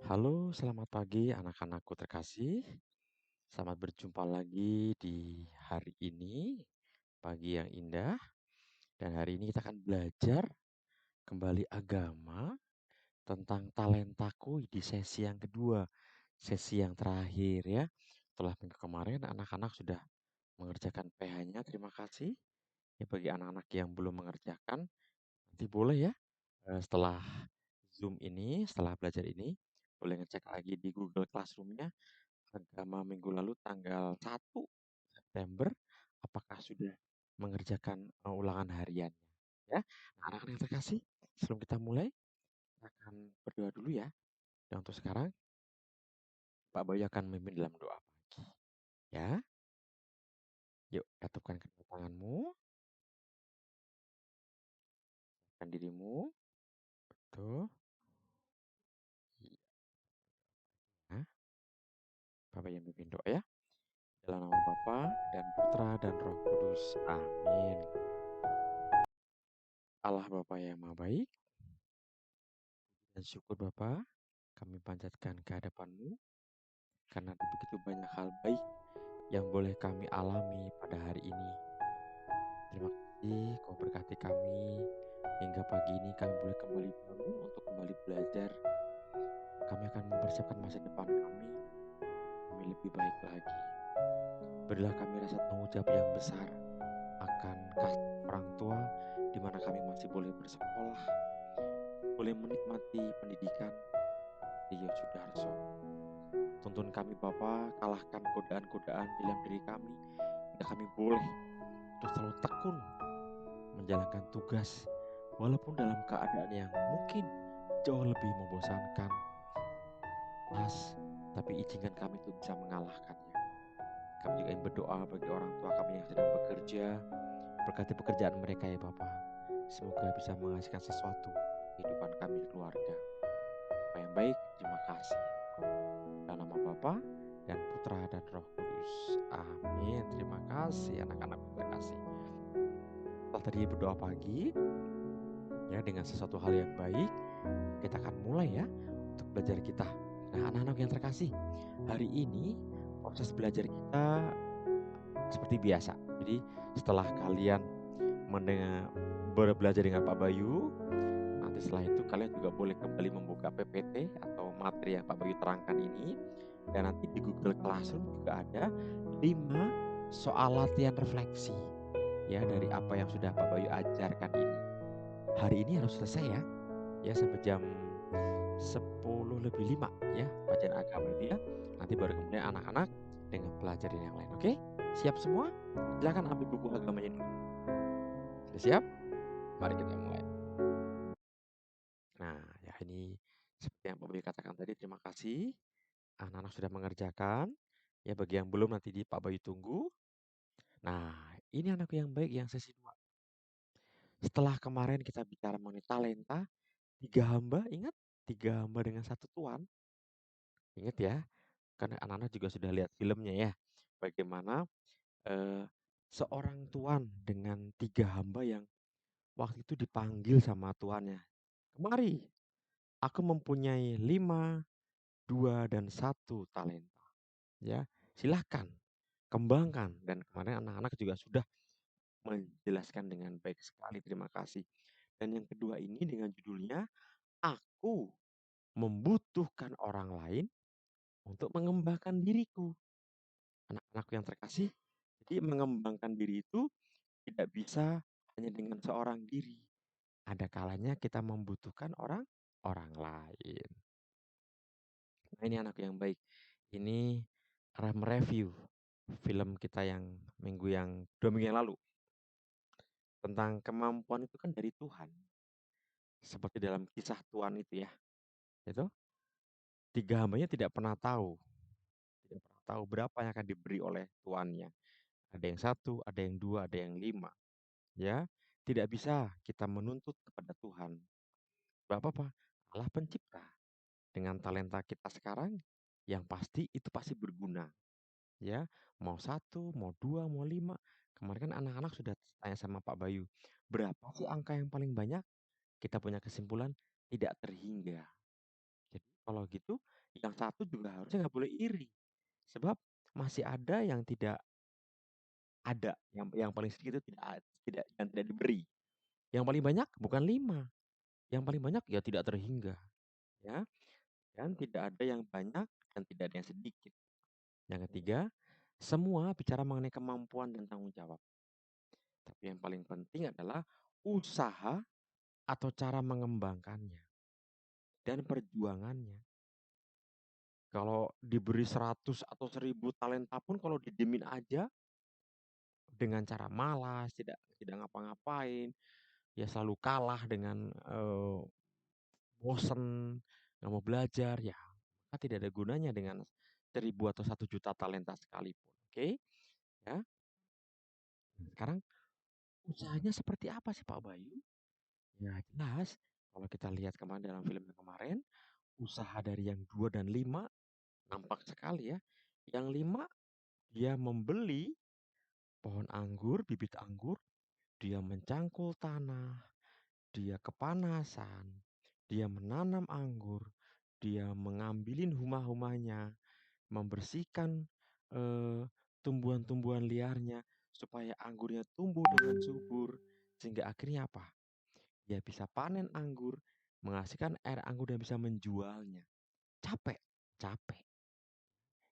Halo, selamat pagi anak-anakku terkasih. Selamat berjumpa lagi di hari ini, pagi yang indah. Dan hari ini kita akan belajar kembali agama tentang talentaku di sesi yang kedua, sesi yang terakhir ya. Setelah minggu kemarin anak-anak sudah mengerjakan PH-nya, terima kasih. Ya bagi anak-anak yang belum mengerjakan, nanti boleh ya setelah Zoom ini, setelah belajar ini, boleh ngecek lagi di Google Classroom-nya agama minggu lalu tanggal 1 September, apakah sudah mengerjakan ulangan hariannya? Ya, nah, anak-anak yang terkasih, sebelum kita mulai, kita akan berdoa dulu ya. Dan untuk sekarang, Pak Bayu akan memimpin dalam doa pagi. Ya, yuk ratupkan kedua tanganmu, dan dirimu. Tuh, ya, Pak Bayu memimpin doa ya. Dalam nama Bapa dan Putra dan Roh Kudus. Amin. Allah Bapa yang Maha Baik, dan syukur Bapa, kami panjatkan ke hadapan-Mu karena ada begitu banyak hal baik yang boleh kami alami pada hari ini. Terima kasih Kau berkati kami hingga pagi ini kami boleh kembali bangun untuk kembali belajar. Kami akan mempersiapkan masa depan kami lebih baik lagi. Berilah kami rasa tanggung jawab yang besar akan kasih orang tua di mana kami masih boleh bersekolah, boleh menikmati pendidikan di Yosudarso. Tuntun kami Bapa, kalahkan godaan-godaan dalam diri kami, hingga kami boleh terus selalu tekun menjalankan tugas, walaupun dalam keadaan yang mungkin jauh lebih membosankan, tapi izinkan kami untuk bisa mengalahkannya. Kami juga ingin berdoa bagi orang tua kami yang sedang bekerja, berkati pekerjaan mereka ya Bapak. Semoga bisa menghasilkan sesuatu kehidupan kami keluarga. Bapak yang baik, terima kasih. Dalam nama Bapa dan Putra dan Roh Kudus. Amin. Terima kasih anak-anak terkasih. Setelah tadi berdoa pagi, ya dengan sesuatu hal yang baik, kita akan mulai ya untuk belajar kita. Nah, anak-anak yang terkasih, hari ini proses belajar kita seperti biasa. Jadi setelah kalian belajar dengan Pak Bayu, nanti setelah itu kalian juga boleh kembali membuka PPT atau materi yang Pak Bayu terangkan ini. Dan nanti di Google Classroom juga ada 5 soal latihan refleksi ya dari apa yang sudah Pak Bayu ajarkan ini. Hari ini harus selesai ya sampai jam 10:05 ya bacaan agama itu ya. Nanti baru kemudian anak-anak dengan pelajaran yang lain. Oke? Siap semua? Silakan ambil buku agamanya dulu. Sudah siap? Mari kita mulai. Nah, ya ini seperti yang Pak Bayu katakan tadi, terima kasih. Anak-anak sudah mengerjakan. Ya bagi yang belum nanti di Pak Bayu tunggu. Nah, ini anak yang baik yang sesi 2. Setelah kemarin kita bicara mengenai talenta, 3 hamba, ingat? 3 hamba dengan 1 tuan. Ingat ya, karena anak-anak juga sudah lihat filmnya ya. Bagaimana seorang tuan dengan 3 hamba yang waktu itu dipanggil sama tuannya. Kemari, aku mempunyai 5, 2, dan 1 talenta. Ya, silahkan kembangkan. Dan kemarin anak-anak juga sudah menjelaskan dengan baik sekali. Terima kasih. Dan yang kedua ini dengan judulnya, aku membutuhkan orang lain untuk mengembangkan diriku. Anak-anakku yang terkasih, jadi mengembangkan diri itu tidak bisa hanya dengan seorang diri. Ada kalanya kita membutuhkan orang lain. Nah, ini anak yang baik. Ini mereview film kita yang 2 minggu yang lalu. Tentang kemampuan itu kan dari Tuhan. Seperti dalam kisah Tuhan itu ya. Itu 3 hambanya tidak pernah tahu. Tidak pernah tahu berapa yang akan diberi oleh tuannya. Ada yang 1, ada yang 2, ada yang 5. Ya, tidak bisa kita menuntut kepada Tuhan. Apa-apa, Allah pencipta. Dengan talenta kita sekarang, yang pasti itu pasti berguna. Ya, mau 1, mau 2, mau 5. Kemarin kan anak-anak sudah tanya sama Pak Bayu, berapa sih angka yang paling banyak? Kita punya kesimpulan tidak terhingga. Jadi kalau gitu Yang satu juga harusnya nggak boleh iri. Sebab masih ada yang tidak ada, yang paling sedikit itu tidak diberi. Yang paling banyak bukan 5, yang paling banyak ya tidak terhingga, ya. Dan tidak ada yang banyak dan tidak ada yang sedikit. Yang ketiga, semua bicara mengenai kemampuan dan tanggung jawab. Tapi yang paling penting adalah usaha atau cara mengembangkannya dan perjuangannya. Kalau diberi 100 atau 1000 talenta pun kalau didiemin aja dengan cara malas, tidak ngapa-ngapain, ya selalu kalah dengan bosen, nggak mau belajar, ya maka tidak ada gunanya dengan 1000 atau 1 juta talenta sekalipun. Oke, ya. Sekarang usahanya seperti apa sih Pak Bayu? Ya jelas, kalau kita lihat kemarin dalam film yang kemarin, usaha dari yang 2 dan 5 nampak sekali ya. Yang 5 dia membeli pohon anggur, bibit anggur, dia mencangkul tanah, dia kepanasan, dia menanam anggur, dia mengambilin humah-humahnya, membersihkan tumbuhan-tumbuhan liarnya supaya anggurnya tumbuh dengan subur, sehingga akhirnya apa? Dia bisa panen anggur, menghasilkan air anggur dan bisa menjualnya. Capek, capek.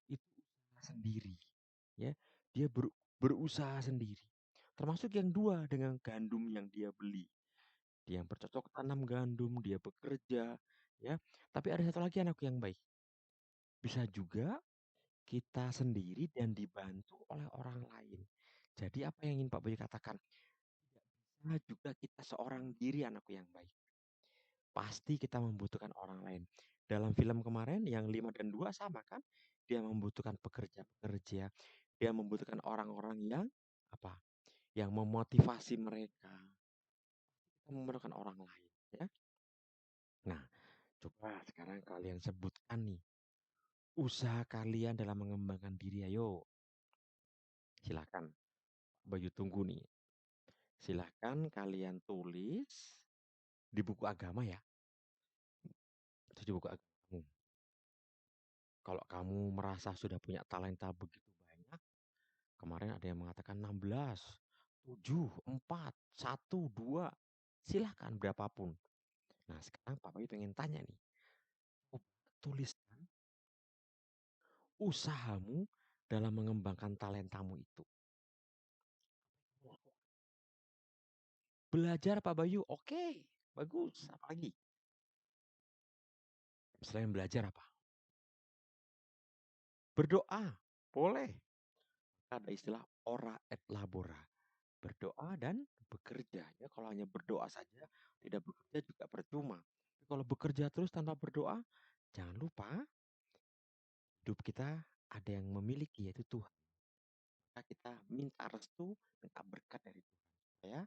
Itu usaha sendiri, ya. Dia berusaha sendiri. Termasuk yang 2 dengan gandum yang dia beli. Dia yang bercocok tanam gandum, dia bekerja, ya. Tapi ada satu lagi anakku yang baik. Bisa juga kita sendiri dan dibantu oleh orang lain. Jadi apa yang ingin Pak Boy katakan? Tidak bisa juga kita seorang diri anakku yang baik. Pasti kita membutuhkan orang lain. Dalam film kemarin yang 5 dan 2 sama kan? Dia membutuhkan pekerja-pekerja, dia membutuhkan orang-orang yang apa? Yang memotivasi mereka. Kita memerlukan orang lain, ya. Nah, coba sekarang kalian sebutkan nih usaha kalian dalam mengembangkan diri. Ayo, silakan. Bayu tunggu nih. Silakan kalian tulis di buku agama ya. Itu di buku agama. Kalau kamu merasa sudah punya talenta begitu banyak, kemarin ada yang mengatakan 16, 7, 4, 1, 2. Silahkan berapapun. Nah, sekarang Pak Bayu pengen tanya nih. Tuliskan usahamu dalam mengembangkan talentamu itu. Belajar Pak Bayu, oke, bagus. Apa lagi? Selain belajar apa? Berdoa, boleh. Ada istilah ora et labora. Berdoa dan bekerja. Ya, kalau hanya berdoa saja, tidak bekerja juga percuma. Tapi kalau bekerja terus tanpa berdoa, jangan lupa hidup kita ada yang memiliki yaitu Tuhan. Maka kita minta restu, minta berkat dari Tuhan supaya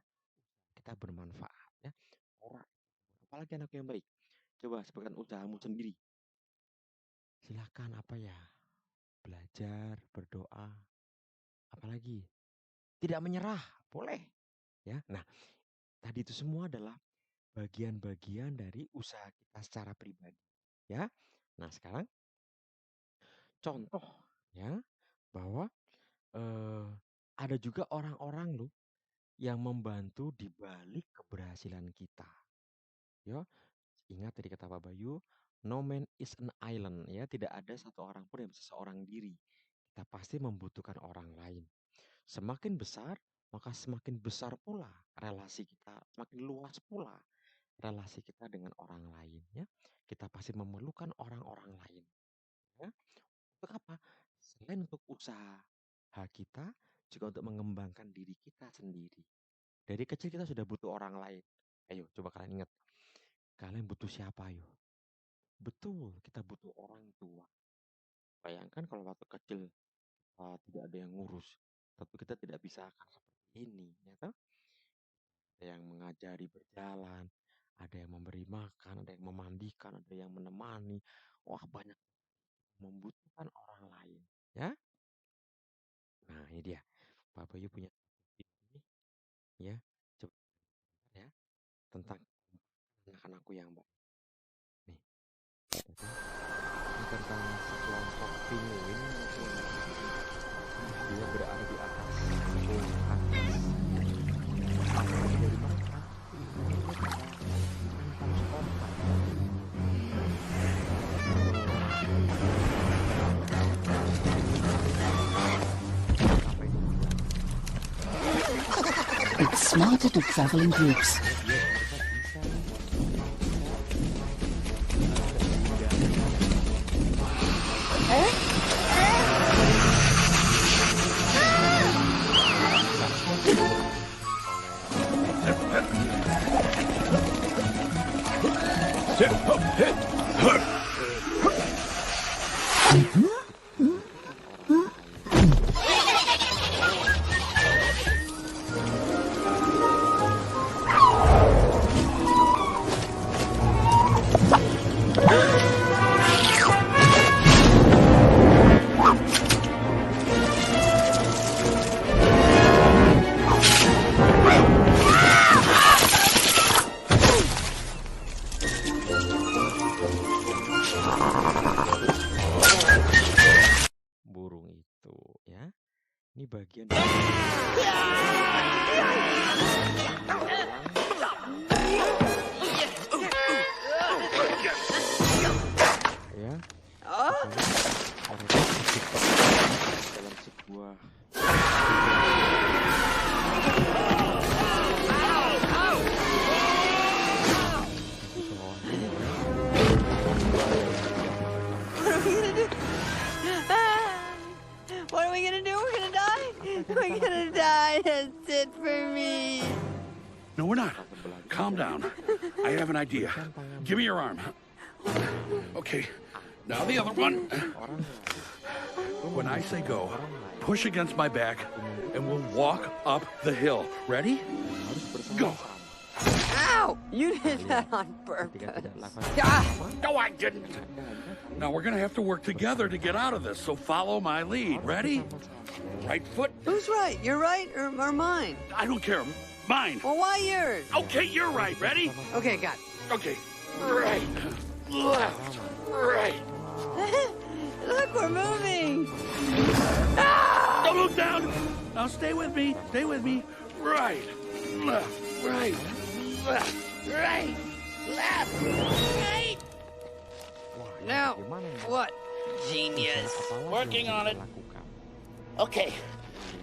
kita bermanfaat ya. Ora, apalagi anak yang baik. Coba sebutkan usahamu sendiri. Silakan apa ya? Belajar, berdoa, apalagi? Tidak menyerah, boleh. Ya. Nah, tadi itu semua adalah bagian-bagian dari usaha kita secara pribadi, ya. Nah, sekarang contoh ya bahwa eh, ada juga orang-orang loh yang membantu di balik keberhasilan kita. Ya, ingat tadi kata Pak Bayu, no man is an island ya, tidak ada satu orang pun yang bisa seorang diri. Kita pasti membutuhkan orang lain. Semakin besar, maka semakin besar pula relasi kita, semakin luas pula relasi kita dengan orang lain ya. Kita pasti memerlukan orang-orang lain ya. Untuk apa? Selain untuk usaha kita, juga untuk mengembangkan diri kita sendiri. Dari kecil kita sudah butuh orang lain. Ayo, coba kalian ingat. Kalian butuh siapa, ayo? Betul, kita butuh orang tua. Bayangkan kalau waktu kecil tidak ada yang ngurus, tentu kita tidak bisa akan seperti ini, ya toh? Ada yang mengajari berjalan, ada yang memberi makan, ada yang memandikan, ada yang menemani. Wah, banyak membutuhkan orang lain, ya. Nah, ini dia. Pak Bayu punya ini, ya. Coba ya tentang anak-anakku yang baik. Nih, ini smarter to travel in groups. ya biar mereka bisa nih bisa membutuhkan orang lain. Burung itu ya. Ini bagian dari ya. Mereka terjebak dalam sebuah What are we gonna do? We're gonna die? We're gonna die. That's it for me. No, we're not. Calm down. I have an idea. Give me your arm. Okay. Now the other one. orang When I say go, push against my back, and we'll walk up the hill. Ready? harus bersama Go. Ow! You did that on ketika purpose. tidak lakukan Ah! No, I didn't. Now we're gonna have to work together to get out of this, so follow my lead. Ready? Right foot. Who's right? You're right or mine? I don't care. Mine. Well, why yours? Okay, you're right. Ready? Okay, got Okay. Right. Left. Right. it. Look, we're moving. Don't look down. Now stay with me. Stay with me. Right. Left. Right. Left. Right. Left. Right. Now, gimana nih? what? Genius. Apalagi yang Working bisa on kita it. lakukan? Okay.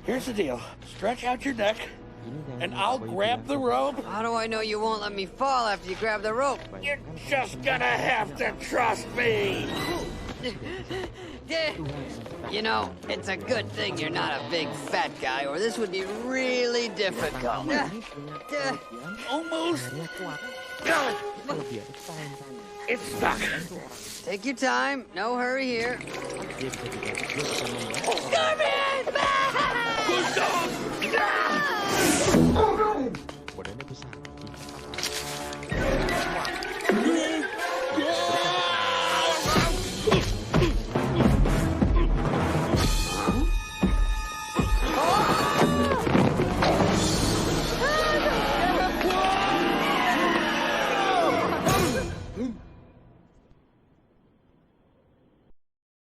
Here's the deal. Stretch out your neck, Ini yang and I'll Bayu grab bilang the tuh, rope. How do I know you won't let me fall after you grab the rope? You're bayangkan just kalau gonna have to trust me. You know, it's a good thing you're not a big fat guy, or this would be really difficult. ini punya kelebihan Almost. lehernya kuat. Got it. Kelebihan itu talentanya. It's stuck. Itu orang Take your time. No hurry here. dia bisa dibantu, dia bisa membantu Good dog. badannya besar.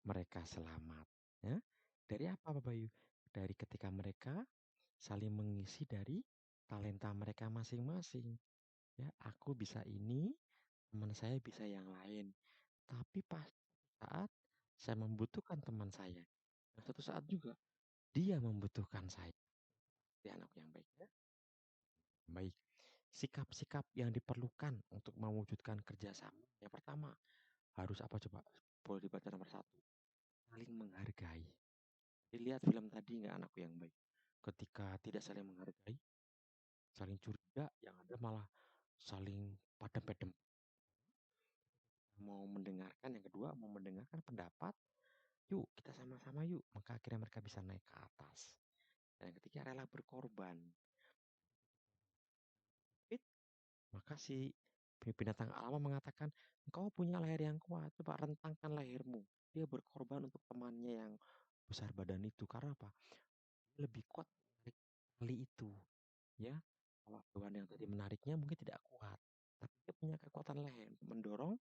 Mereka selamat ya. Dari apa Pak Bayu? Dari ketika mereka saling mengisi dari talenta mereka masing-masing. Ya, aku bisa ini, teman saya bisa yang lain. Tapi pas saat saya membutuhkan teman saya, dan suatu saat juga dia membutuhkan saya. Dia anak yang baik ya. Baik. Sikap-sikap yang diperlukan untuk mewujudkan kerjasama. Yang pertama, harus apa coba? Boleh dibaca nomor satu. Saling menghargai. Dilihat film tadi nggak anakku yang baik. Ketika tidak saling menghargai, saling curiga, yang ada malah saling padam-padam. Mau mendengarkan, yang kedua mau mendengarkan pendapat, yuk kita sama-sama yuk. Maka akhirnya mereka bisa naik ke atas. Dan yang ketiga rela berkorban. Fit, maka si binatang alam mengatakan, engkau punya leher yang kuat, coba rentangkan lehermu. Dia berkorban untuk temannya yang besar badan itu. Karena apa? Lebih kuat menarik tali itu. Ya, kalau hewan yang tadi menariknya mungkin tidak kuat, tapi dia punya kekuatan leher untuk mendorong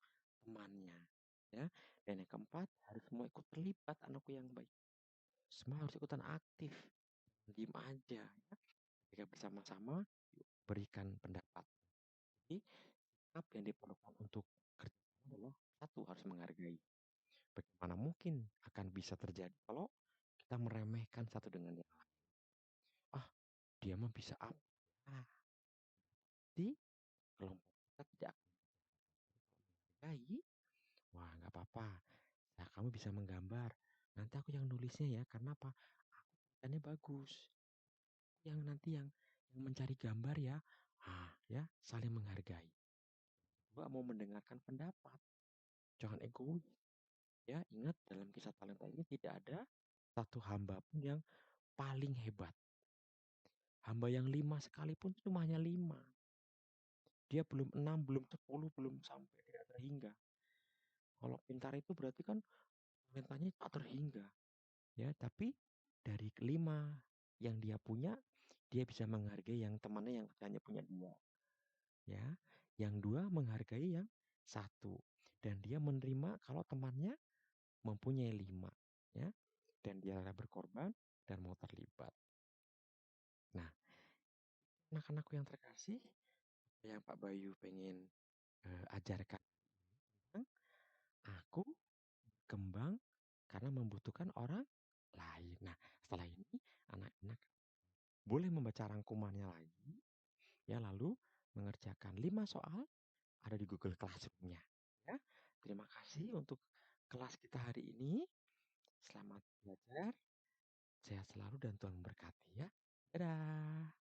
temannya. Ya, dan yang keempat harus semua ikut terlibat anakku yang baik. Semua harus ikutan aktif, diem aja. Ya. Ketika bersama-sama, yuk berikan pendapat. Jadi, sikap yang diperlukan untuk kerja adalah satu harus menghargai. Bagaimana mungkin akan bisa terjadi kalau kita meremehkan satu dengan yang lain? Ah, dia mah bisa apa? Nah, di kelompok kita tidak akan menghargai. Wah, nggak apa-apa. Nah, kamu bisa menggambar. Nanti aku yang nulisnya ya. Karena apa? Aku tulisannya bagus. Yang nanti yang mencari gambar ya. Ah, ya, saling menghargai. Gua mau mendengarkan pendapat. Jangan egois. Ya, ingat dalam kisah talenta ini tidak ada satu hamba pun yang paling hebat. Hamba yang 5 sekalipun cuma hanya 5. Dia belum 6, belum 10, belum sampai tidak terhingga. Kalau pintar itu berarti kan talentanya tak terhingga. Ya, tapi dari 5 yang dia punya, dia bisa menghargai yang temannya yang hanya punya 2. Ya, yang 2 menghargai yang 1. Dan dia menerima kalau temannya mempunyai 5. Ya, dan dia rela berkorban dan mau terlibat. Nah, anak-anakku yang terkasih, yang Pak Bayu pengen ajarkan tentang aku berkembang karena membutuhkan orang lain. Nah, setelah ini anak-anak boleh membaca rangkumannya lagi, ya lalu mengerjakan 5 soal ada di Google Classroom-nya. Ya, terima kasih untuk kelas kita hari ini. Selamat belajar, sehat selalu dan Tuhan memberkati ya. Dadah.